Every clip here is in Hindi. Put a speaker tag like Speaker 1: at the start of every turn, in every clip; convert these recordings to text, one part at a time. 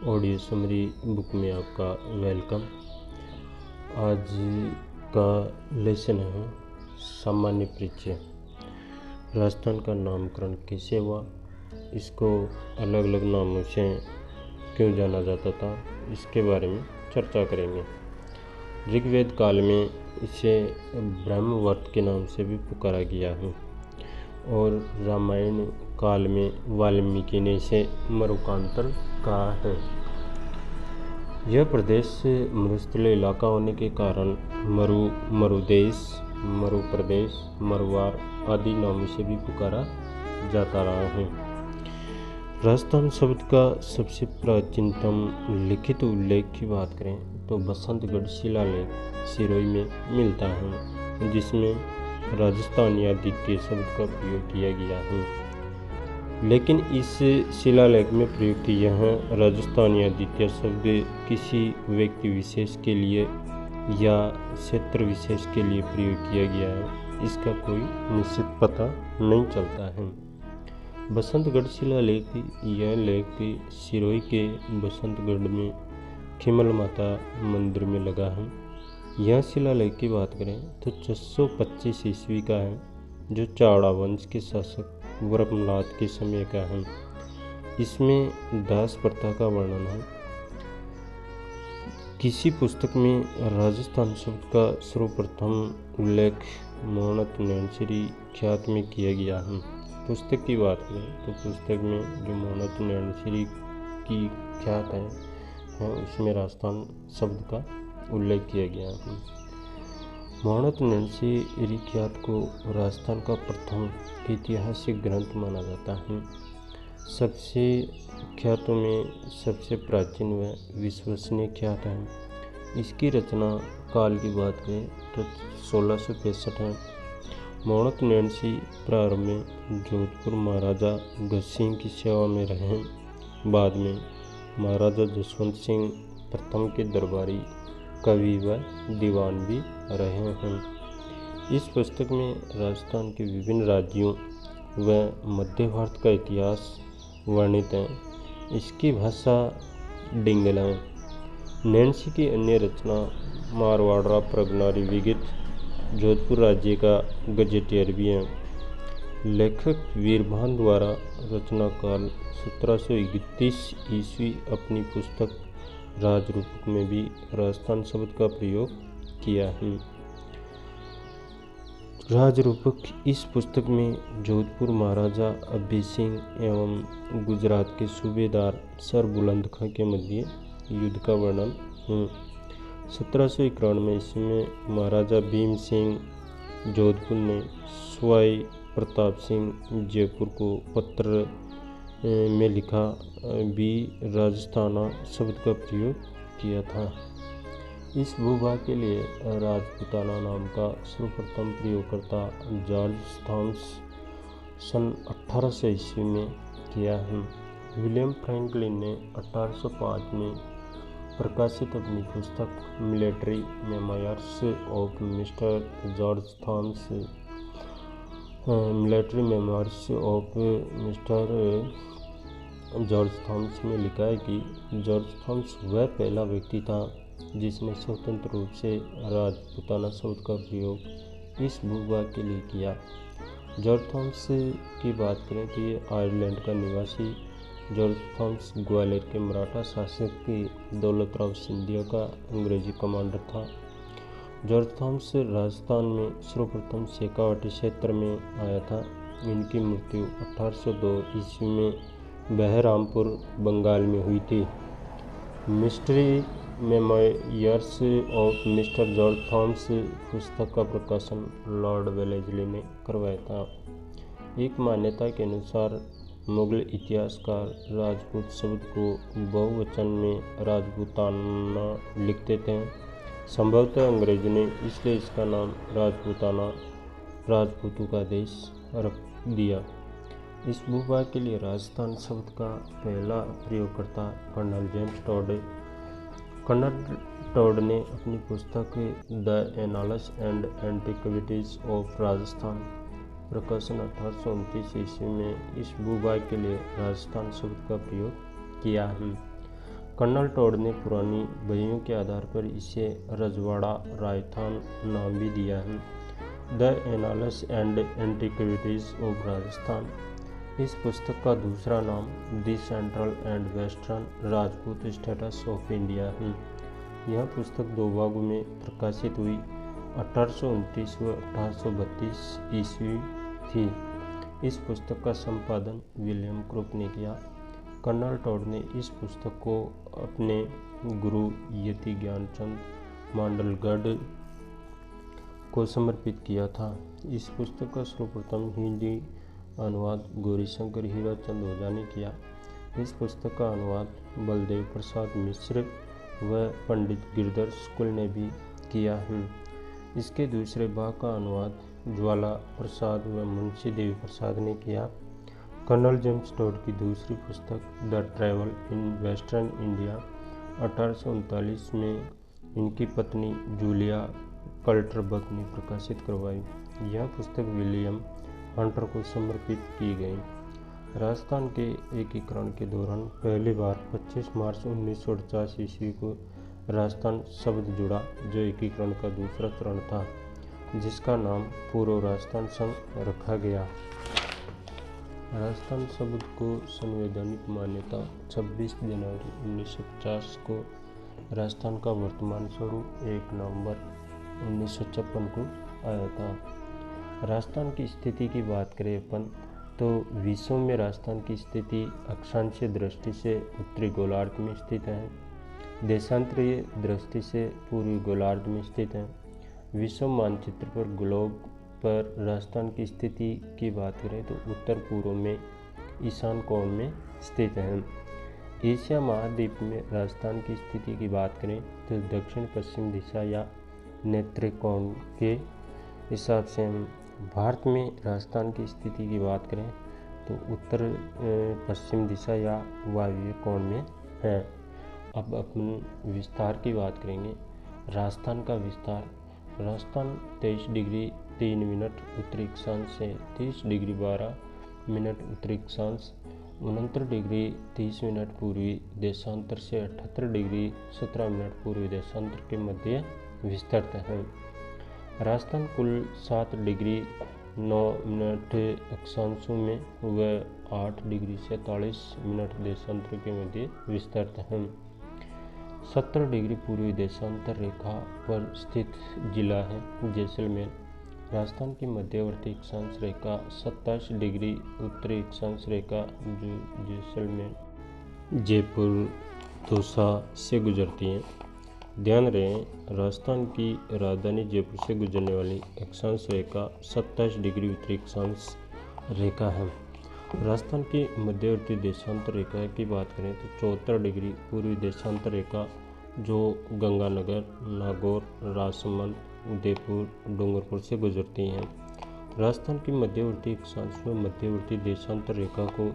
Speaker 1: ऑडियो समरी बुक में आपका वेलकम। आज का लेसन है सामान्य परिचय। राजस्थान का नामकरण कैसे हुआ, इसको अलग अलग नामों से क्यों जाना जाता था, इसके बारे में चर्चा करेंगे। ऋग्वेद काल में इसे ब्रह्मवर्त के नाम से भी पुकारा गया है और रामायण काल में वाल्मीकि ने इसे मरुकांतर कहा है। यह प्रदेश मरुस्थल इलाका होने के कारण मरुदेश, मरु प्रदेश, मरुवार आदि नामों से भी पुकारा जाता रहा है। राजस्थान शब्द का सबसे प्राचीनतम लिखित उल्लेख की बात करें तो बसंतगढ़ शिलालेख सिरोही में मिलता है, जिसमें राजस्थान या द्वितीय शब्द का प्रयोग किया गया है। लेकिन इस शिलालेख में प्रयुक्त यह राजस्थान या द्वितीय शब्द किसी व्यक्ति विशेष के लिए या क्षेत्र विशेष के लिए प्रयोग किया गया है, इसका कोई निश्चित पता नहीं चलता है। बसंतगढ़ शिलालेख यह लेख सिरोही के बसंतगढ़ में खिमल माता मंदिर में लगा है। यह शिलालेख की बात करें तो 625 ईस्वी का है, जो चावड़ा वंश के शासक वर्मनाथ के समय का है। इसमें दास प्रथा का वर्णन है। किसी पुस्तक में राजस्थान शब्द का सर्वप्रथम उल्लेख मोहनत नैनश्री ख्यात में किया गया है। पुस्तक की बात करें तो पुस्तक में जो मोहनत नैनश्री की ख्यात है उसमें राजस्थान शब्द का उल्लेख किया गया है। मोहनत नैनश्री ख्यात को राजस्थान का प्रथम ऐतिहासिक ग्रंथ माना जाता है। सबसे ख्यातों में सबसे प्राचीन व विश्वसनीय ख्यात है। इसकी रचना काल की बात करें तो 1665 है। मोहनत नैनश्री प्रारंभ में जोधपुर महाराजा गज सिंह की सेवा में रहे। बाद में महाराजा जसवंत सिंह प्रथम के दरबारी कवि व दीवान भी रहे हैं। इस पुस्तक में राजस्थान के विभिन्न राज्यों व मध्य भारत का इतिहास वर्णित है। इसकी भाषा डिंगल है। नैनश्री की अन्य रचना मारवाड़ा प्रगनारी विगित जोधपुर राज्य का गजेटियर भी है। लेखक वीरभान द्वारा रचनाकाल 1731 ईस्वी अपनी पुस्तक राजरूपक में भी राजस्थान शब्द का प्रयोग किया है। राजरूपक इस पुस्तक में जोधपुर महाराजा अभय सिंह एवं गुजरात के सूबेदार सर बुलंद खां के मध्य युद्ध का वर्णन है। 1791 इसमें महाराजा भीम सिंह जोधपुर ने स्वाई प्रताप सिंह जयपुर को पत्र में लिखा भी राजस्थाना शब्द का प्रयोग किया था। इस भूभाग के लिए राजपूताना नाम का सर्वप्रथम प्रयोगकर्ता जॉर्ज थॉमस सन 1800 ईस्वी में किया है। विलियम फ्रैंकलिन ने 1805 में प्रकाशित अपनी पुस्तक military memoirs of mister George Thomas military memoirs of mister George Thomas में लिखा है कि जॉर्ज थॉमस वह पहला व्यक्ति था जिसने स्वतंत्र रूप से राजपूताना शब्द का प्रयोग इस भूभाग के लिए किया। जॉर्ज थॉमस की बात करें तो ये आयरलैंड का निवासी जॉर्ज थॉमस ग्वालियर के मराठा शासक की दौलतराव सिंधिया का अंग्रेजी कमांडर था। जॉर्ज थॉमस राजस्थान में सर्वप्रथम शेखावाटी क्षेत्र में आया था। इनकी मृत्यु 1802 ईस्वी में बहरामपुर बंगाल में हुई थी। Mystery memoirs of mister George Thomas पुस्तक का प्रकाशन लॉर्ड वेलेस्ली ने करवाया था। एक मान्यता के अनुसार मुगल इतिहासकार राजपूत शब्द को बहुवचन में राजपूताना लिखते थे। संभवतः अंग्रेज ने इसलिए इसका नाम राजपूताना राजपूतों का देश रख दिया। इस भूभाग के लिए राजस्थान शब्द का पहला प्रयोगकर्ता colonel James Tod. Colonel Tod ने अपनी पुस्तक the annals and antiquities of Rajasthan प्रकाशन 1829 ईस्वी में इस भूभाग के लिए राजस्थान शब्द का प्रयोग किया है। कर्नल टॉड ने पुरानी बहियों के आधार पर इसे रजवाड़ा राजस्थान नाम भी दिया है। The annals and antiquities of Rajasthan. इस पुस्तक का दूसरा नाम the central and western Rajput status of India है। यह पुस्तक 2 भागों में प्रकाशित हुई 1829 व 1832 ईस्वी थी। इस पुस्तक का संपादन विलियम क्रूक ने किया। कर्नल टॉड ने इस पुस्तक को अपने गुरु यति ज्ञानचंद मांडलगढ़ को समर्पित किया था। इस पुस्तक का सर्वप्रथम हिंदी अनुवाद गौरीशंकर हीराचंद ओझा ने किया। इस पुस्तक का अनुवाद बलदेव प्रसाद मिश्र व पंडित गिरधर शुक्ल ने भी किया है। इसके दूसरे भाग का अनुवाद ज्वाला प्रसाद व मुंशी देवी प्रसाद ने किया। कर्नल जेम्स टॉड की दूसरी पुस्तक the travel in western India 1839 में इनकी पत्नी जूलिया कल्टरबर्ग ने प्रकाशित करवाई। यह पुस्तक विलियम हंटर को समर्पित की गई। राजस्थान के एकीकरण के दौरान पहली बार 25 मार्च 1948 ईस्वी को राजस्थान शब्द जुड़ा, जो एकीकरण का दूसरा चरण था, जिसका नाम पूर्व राजस्थान संघ रखा गया। राजस्थान शब्द को संवैधानिक मान्यता 26 जनवरी 1950 को राजस्थान का वर्तमान स्वरूप 1 नवंबर 1956 को आया था। राजस्थान की स्थिति की बात करें अपन तो विश्व में राजस्थान की स्थिति अक्षांशीय दृष्टि से उत्तरी गोलार्ध में स्थित है, देशांतरीय दृष्टि से पूर्वी गोलार्ध में स्थित है। विश्व मानचित्र पर ग्लोब पर राजस्थान की स्थिति की बात करें तो उत्तर पूर्व में ईशान कोण में स्थित है। एशिया महाद्वीप में राजस्थान की स्थिति की बात करें तो दक्षिण पश्चिम दिशा या नेत्र कोण के हिसाब से हम भारत में राजस्थान की स्थिति की बात करें तो उत्तर पश्चिम दिशा या वायव्य कोण में है। अब अपन विस्तार की बात करेंगे। राजस्थान का विस्तार। राजस्थान 23 डिग्री 3 मिनट उत्तरी अक्षांश से 30 डिग्री 12 मिनट उत्तरी अक्षांश, 69 डिग्री 30 मिनट पूर्वी देशांतर से 78 डिग्री 17 मिनट पूर्वी देशांतर के मध्य विस्तृत है। राजस्थान कुल 7 डिग्री 9 मिनट अक्षांशों में व 8 डिग्री 47 मिनट देशांतर के मध्य विस्तृत है। 70 डिग्री पूर्वी देशांतर रेखा पर स्थित जिला है जैसलमेर। राजस्थान की मध्यवर्ती अक्षांश रेखा 27 डिग्री उत्तरी अक्षांश रेखा जो जैसलमेर जयपुर दौसा से गुजरती है। ध्यान रहे, राजस्थान की राजधानी जयपुर से गुजरने वाली अक्षांश रेखा 27 डिग्री उत्तरी अक्षांश रेखा है। राजस्थान की मध्यवर्ती देशांतर रेखा की बात करें तो 74 डिग्री पूर्वी देशांतर रेखा जो गंगानगर, नागौर, राजसमंद, उदयपुर, डूंगरपुर से गुजरती हैं। राजस्थान की मध्यवर्ती अक्षांश में मध्यवर्ती देशांतर रेखा को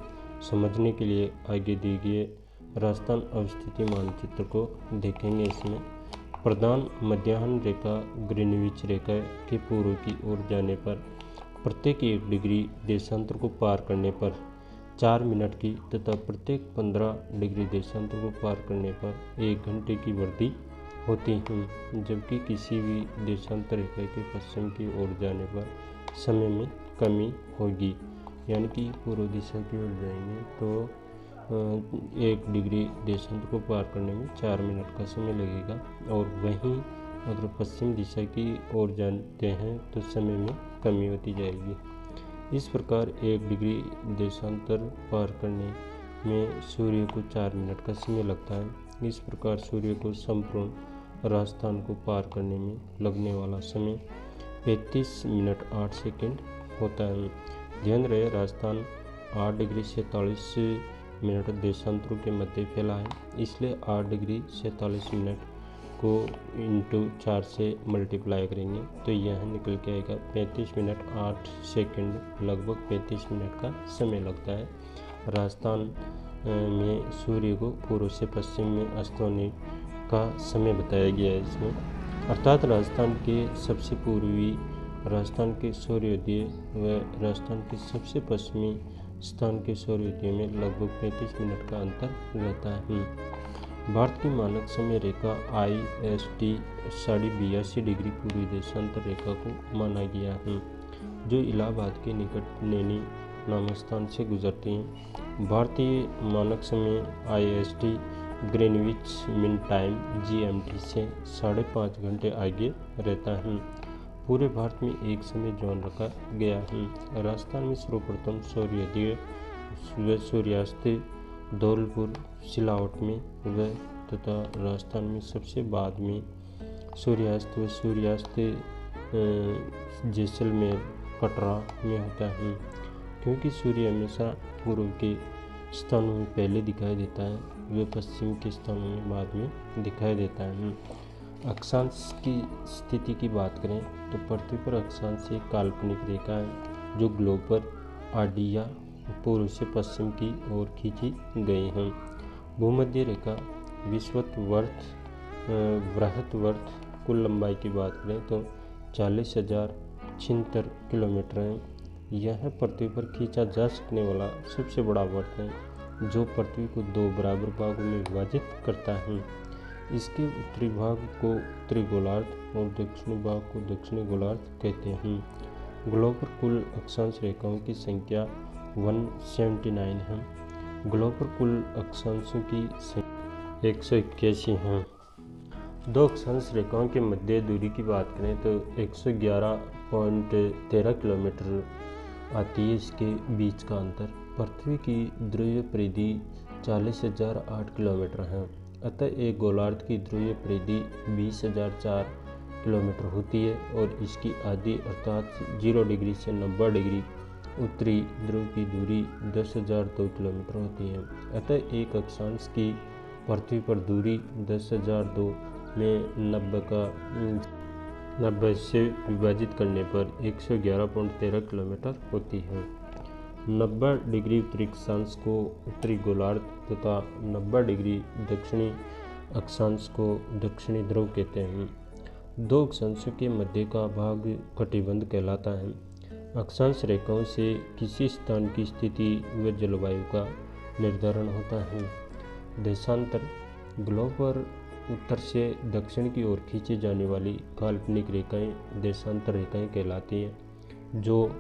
Speaker 1: समझने के लिए आगे दी गई राजस्थान अवस्थिति मानचित्र को देखेंगे। इसमें प्रधान मध्याह्न रेखा ग्रीनविच रेखा के पूर्व की ओर जाने पर प्रत्येक 1 डिग्री देशांतर को पार करने पर 4 मिनट की तथा प्रत्येक 15 डिग्री देशांतर को पार करने पर 1 घंटे की वृद्धि होती है, जबकि किसी भी देशांतर रेखा के पश्चिम की ओर जाने पर समय में कमी होगी। यानी कि पूर्व दिशा की ओर जाएंगे तो 1 डिग्री देशांतर को पार करने में 4 मिनट का समय लगेगा, और वहीं अगर पश्चिम दिशा की ओर जाते हैं तो समय में कमी होती जाएगी। इस प्रकार 1 डिग्री देशांतर पार करने में सूर्य को 4 मिनट का समय लगता है। इस प्रकार सूर्य को संपूर्ण राजस्थान को पार करने में लगने वाला समय 35 मिनट 8 सेकंड होता है। ध्यान रहे, राजस्थान 8 डिग्री 47 मिनट देशांतरों के मध्य फैला है, इसलिए 8 डिग्री 47 मिनट को इंटू 4 से मल्टीप्लाई करेंगे तो यह निकल के आएगा 35 मिनट 8 सेकंड, लगभग 35 मिनट का समय लगता है। राजस्थान में सूर्य को पूर्व से पश्चिम में अस्त होने का समय बताया गया है इसमें, अर्थात राजस्थान के सबसे पूर्वी, राजस्थान के सूर्योदय व राजस्थान के सबसे पश्चिमी स्थान के सूर्योदय में लगभग 35 मिनट का अंतर रहता है। भारत की मानक समय रेखा IST 82.5 डिग्री पूर्वी देशांतर रेखा को माना गया है, जो इलाहाबाद के निकट नैनी नामक स्थान से गुजरती है। भारतीय मानक समय IST Greenwich mean time GMT से 5.5 घंटे आगे रहता है। पूरे भारत में एक समय जोन रखा गया है। राजस्थान में सर्वप्रथम सूर्योदय व सूर्यास्त धौलपुर सिलावट में व तथा राजस्थान में सबसे बाद में सूर्यास्त व सूर्यास्त जैसलमेर कटरा में होता है। क्योंकि सूर्य हमेशा पूर्व के स्थानों में पहले दिखाई देता है, वे पश्चिम के स्थानों में बाद में दिखाई देता है। अक्षांश की स्थिति की बात करें तो पृथ्वी पर अक्षांश एक काल्पनिक रेखा है जो ग्लोब पर आडिया पूर्व से पश्चिम की ओर खींची गई है। भूमध्य रेखा बृहत्वर्त कुल लंबाई की बात करें तो 40,076 किलोमीटर है। यह पृथ्वी पर खींचा जा सकने वाला सबसे बड़ा वर्त है, जो पृथ्वी को 2 बराबर भागों में विभाजित करता है। इसके उत्तरी भाग को उत्तरी गोलार्ध और दक्षिणी भाग को दक्षिणी गोलार्ध कहते हैं। ग्लोब पर कुल अक्षांश रेखाओं की संख्या 179 है। ग्लोब पर कुल अक्षांशों की संख्या 181 है। 2 अक्षांश रेखाओं के मध्य दूरी की बात करें तो 111.13 किलोमीटर आती है। इसके बीच का अंतर पृथ्वी की ध्रुवीय परिधि 40,008 किलोमीटर है। अतः एक गोलार्ध की ध्रुवीय परिधि 20,004 किलोमीटर होती है और इसकी आधी अर्थात 0 डिग्री से 90 डिग्री उत्तरी ध्रुव की दूरी 10,002 किलोमीटर होती है। अतः एक अक्षांश की पृथ्वी पर दूरी 10,002 में 90 से विभाजित करने पर 111.13 किलोमीटर होती है। 90 डिग्री उत्तरी अक्षांश को उत्तरी गोलार्ध तथा 90 डिग्री दक्षिणी अक्षांश को दक्षिणी ध्रुव कहते हैं। 2 अक्षांशों के मध्य का भाग कटिबंध कहलाता है। अक्षांश रेखाओं से किसी स्थान की स्थिति व जलवायु का निर्धारण होता है। देशांतर ग्लोब पर उत्तर से दक्षिण की ओर खींची जाने वाली काल्पनिक रेखाएं देशांतर रेखाएं कहलाती हैं, जो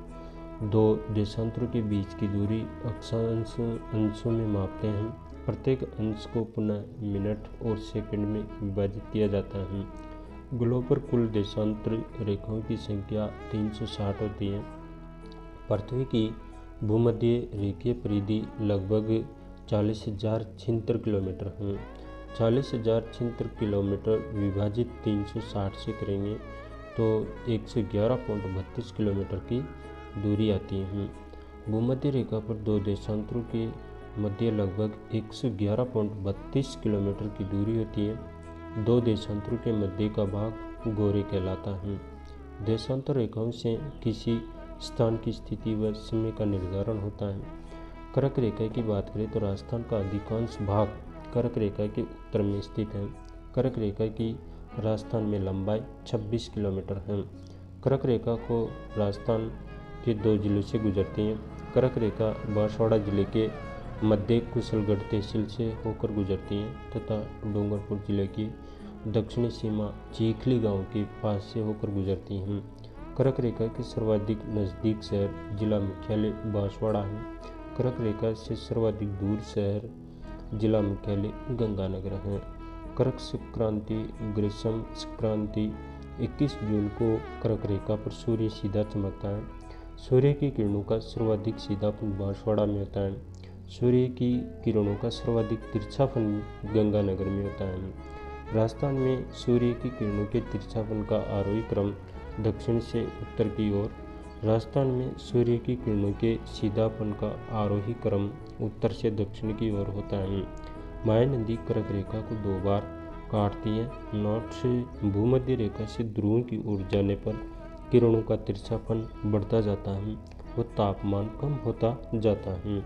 Speaker 1: 2 देशांतरों के बीच की दूरी अक्षांश अंशों में मापते हैं। प्रत्येक अंश को पुनः मिनट और सेकंड में विभाजित किया जाता है। ग्लोब पर कुल देशांतर रेखाओं की संख्या 360 होती है। पृथ्वी की भूमध्य रेखीय परिधि लगभग 40,076 किलोमीटर है। 40,076 किलोमीटर विभाजित 360 से करेंगे तो 111.32 किलोमीटर की दूरी आती है। भूमध्य रेखा पर 2 देशांतरों के मध्य लगभग 111.32 किलोमीटर की दूरी होती है। 2 देशांतरों के मध्य का भाग गोरे कहलाता है। देशांतर रेखाओं से किसी स्थान की स्थिति व समय का निर्धारण होता है। कर्क रेखा की बात करें तो राजस्थान का अधिकांश भाग कर्क रेखा के उत्तर में स्थित है। कर्क रेखा की राजस्थान में लंबाई 26 किलोमीटर है। कर्क रेखा को राजस्थान के 2 जिलों से गुजरती है। कर्क रेखा बांसवाड़ा जिले के मध्य कुशलगढ़ तहसील से होकर गुजरती है तथा डूंगरपुर जिले की दक्षिणी सीमा चीखली गांव के पास से होकर गुजरती हैं। कर्क रेखा के सर्वाधिक नज़दीक शहर जिला मुख्यालय बांसवाड़ा है। कर्क रेखा से सर्वाधिक दूर शहर जिला मुख्यालय गंगानगर है। कर्क संक्रांति ग्रीष्म संक्रांति 21 जून को कर्क रेखा पर सूर्य सीधा चमकता है। सूर्य की किरणों का सर्वाधिक सीधापन बांसवाड़ा में होता है। सूर्य की किरणों का सर्वाधिक तिरछापन गंगानगर में होता है। राजस्थान में सूर्य की किरणों के तिरछापन का आरोही क्रम दक्षिण से उत्तर की ओर, राजस्थान में सूर्य की किरणों के सीधापन का आरोही क्रम उत्तर से दक्षिण की ओर होता है। माया नदी कर्क रेखा को 2 बार काटती है। नॉर्थ से भूमध्य रेखा से ध्रुवों की ओर जाने पर किरणों का तिरछापन बढ़ता जाता है व तापमान कम होता जाता है।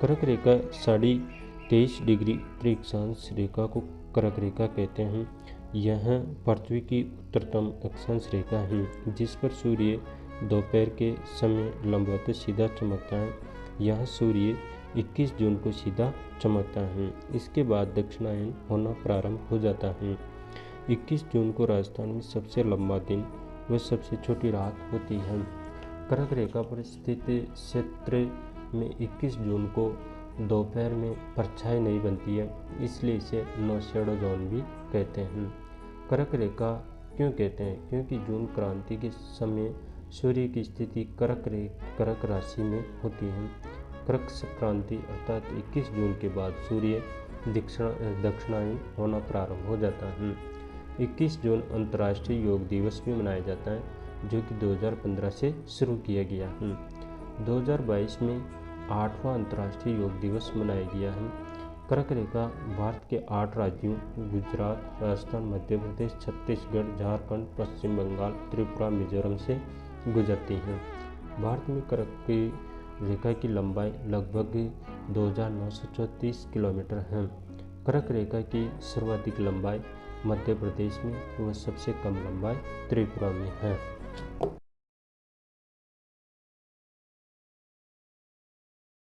Speaker 1: कर्क रेखा 23.5 डिग्री उत्तरी अक्षांश रेखा को कर्क रेखा कहते हैं। यह पृथ्वी की उत्तरतम अक्षांश रेखा है, जिस पर सूर्य दोपहर के समय लंबवत सीधा चमकता है। यह सूर्य 21 जून को सीधा चमकता है। इसके बाद दक्षिणायन होना प्रारंभ हो जाता है। 21 जून को राजस्थान में सबसे लंबा दिन व सबसे छोटी रात होती है। कर्क रेखा पर स्थित क्षेत्र में 21 जून को दोपहर में परछाई नहीं बनती है, इसलिए इसे नो शैडो जोन भी कहते हैं। कर्क रेखा क्यों कहते हैं? क्योंकि जून क्रांति के समय सूर्य की स्थिति कर्क राशि में होती है। कर्क संक्रांति अर्थात 21 जून के बाद सूर्य दक्षिणायन होना प्रारंभ हो जाता है। 21 जून अंतर्राष्ट्रीय योग दिवस भी मनाया जाता है, जो कि 2015 से शुरू किया गया है। 2022 में 8वां अंतर्राष्ट्रीय योग दिवस मनाया गया है। कर्क रेखा भारत के 8 राज्यों गुजरात, राजस्थान, मध्य प्रदेश, छत्तीसगढ़, झारखंड, पश्चिम बंगाल, त्रिपुरा, मिजोरम से गुजरती है। भारत में कर्क की रेखा की लंबाई लगभग 2934 किलोमीटर है। कर्क रेखा की सर्वाधिक लंबाई मध्य प्रदेश में व सबसे कम लंबाई त्रिपुरा में है।